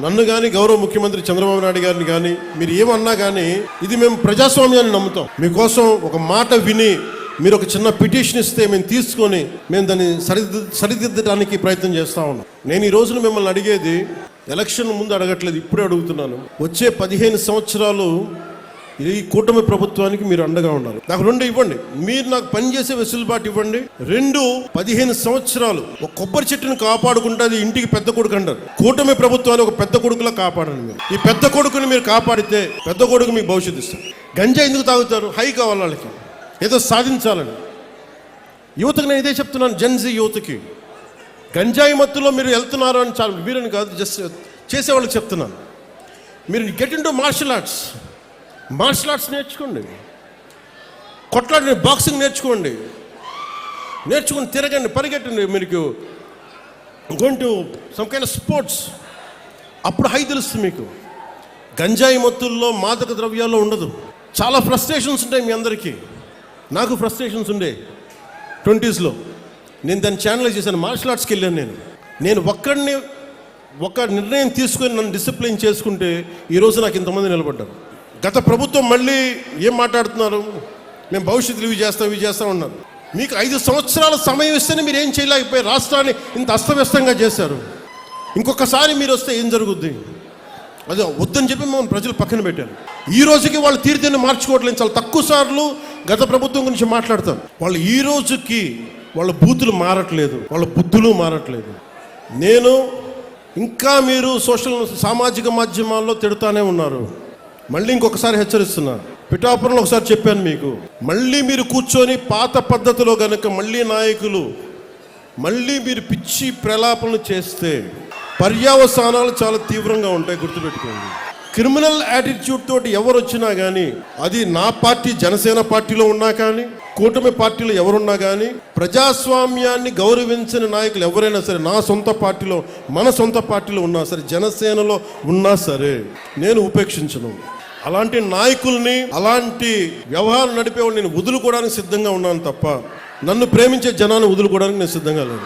నన్ను కానీ గౌరవ ముఖ్యమంత్రి చంద్రబాబు నాయుడు గారిని కానీ మీరు ఏమన్నా కానీ ఇది మేము ప్రజాస్వామ్యాన్ని నమ్ముతాం. మీకోసం ఒక మాట విని మీరు ఒక చిన్న పిటిషన్ ఇస్తే మేము తీసుకొని మేము దాన్ని సరిదిద్దడానికి ప్రయత్నం చేస్తూ ఉన్నాం. నేను ఈ రోజున మిమ్మల్ని అడిగేది ఎలక్షన్ ముందు అడగట్లేదు, ఇప్పుడే అడుగుతున్నాను. వచ్చే 15 సంవత్సరాలు ఈ కూటమి ప్రభుత్వానికి మీరు అండగా ఉండాలి. నాకు 2 ఇవ్వండి, మీరు నాకు పనిచేసే వెసులుబాటు ఇవ్వండి. 15 సంవత్సరాలు ఒక కొబ్బరి చెట్టును కాపాడుకుంటే ఇంటికి పెద్ద కొడుకు అంటారు. కూటమి ప్రభుత్వాన్ని ఒక పెద్ద కొడుకులా కాపాడండి. మీరు ఈ పెద్ద కొడుకుని మీరు కాపాడితే పెద్ద కొడుకు మీకు భవిష్యత్తు ఇస్తారు. గంజా ఎందుకు తాగుతారు? హై కావాలి వాళ్ళకి, ఏదో సాధించాలని. యువతకు నేను ఇదే చెప్తున్నాను, జెన్జీ యువతకి. గంజాయి మత్తులో మీరు వెళ్తున్నారు అని చాలా వీరని కాదు, జస్ట్ చేసేవాళ్ళకి చెప్తున్నాను. మీరు get in to martial arts నేర్చుకోండి, కొట్లాడండి, బాక్సింగ్ నేర్చుకుని తిరగండి, పరిగెట్టండి. మీకు going to some kind of sports. అప్పుడు హై తెలుస్తుంది మీకు. గంజాయి మత్తుల్లో మాదక ద్రవ్యాల్లో ఉండదు. చాలా ఫ్రస్ట్రేషన్స్ ఉంటాయి మీ అందరికీ. నాకు ఫ్రస్ట్రేషన్స్ ఉండే 20s. నేను దాన్ని ఛానలైజ్ చేశాను. మార్షల్ ఆర్ట్స్కి వెళ్ళాను. నేను ఒక్కడిని ఒక నిర్ణయం తీసుకొని నన్ను డిసిప్లిన్ చేసుకుంటే ఈరోజు నాకు ఇంతమంది నిలబడ్డారు. గత ప్రభుత్వం మళ్ళీ ఏం మాట్లాడుతున్నారు, మేము భవిష్యత్తులో ఇవి చేస్తాం ఉన్నారు. మీకు 5 సంవత్సరాల సమయం ఇస్తేనే మీరు ఏం చేయలేకపోయి రాష్ట్రాన్ని ఇంత అస్తవ్యస్తంగా చేశారు. ఇంకొకసారి మీరు వస్తే ఏం జరుగుద్ది? అదే వద్దని చెప్పి మనం ప్రజలు పక్కన పెట్టారు. ఈ రోజుకి వాళ్ళు తీరుతేనే మార్చుకోవట్లేదు. చాలా తక్కువ సార్లు గత ప్రభుత్వం గురించి మాట్లాడతారు. వాళ్ళు ఈ రోజుకి వాళ్ళ బూతులు మారట్లేదు, వాళ్ళ బుద్ధులు మారట్లేదు. నేను ఇంకా మీరు సామాజిక మాధ్యమాల్లో తిడుతూనే ఉన్నారు. మళ్ళీ ఇంకొకసారి హెచ్చరిస్తున్నాను. పిఠాపురంలో ఒకసారి చెప్పాను మీకు, మళ్ళీ మీరు కూర్చొని పాత పద్ధతిలో గనక మళ్ళీ నాయకులు మళ్ళీ మీరు పిచ్చి ప్రలాపనలు చేస్తే పర్యవసానాలు చాలా తీవ్రంగా ఉంటాయి, గుర్తుపెట్టుకోండి. క్రిమినల్ యాటిట్యూడ్ తోటి ఎవరు వచ్చినా కానీ, అది నా పార్టీ జనసేన పార్టీలో ఉన్నా కానీ, కూటమి పార్టీలో ఎవరున్నా కానీ, ప్రజాస్వామ్యాన్ని గౌరవించిన నాయకులు ఎవరైనా సరే, నా సొంత పార్టీలో, మన సొంత పార్టీలో ఉన్నా సరే, జనసేనలో ఉన్నా సరే, నేను ఉపేక్షించను. అలాంటి నాయకుల్ని, అలాంటి వ్యవహారం నడిపేవాళ్ళు నేను వదులుకోవడానికి సిద్ధంగా ఉన్నాను తప్ప, నన్ను ప్రేమించే జనాన్ని వదులుకోవడానికి నేను సిద్ధంగా లేను.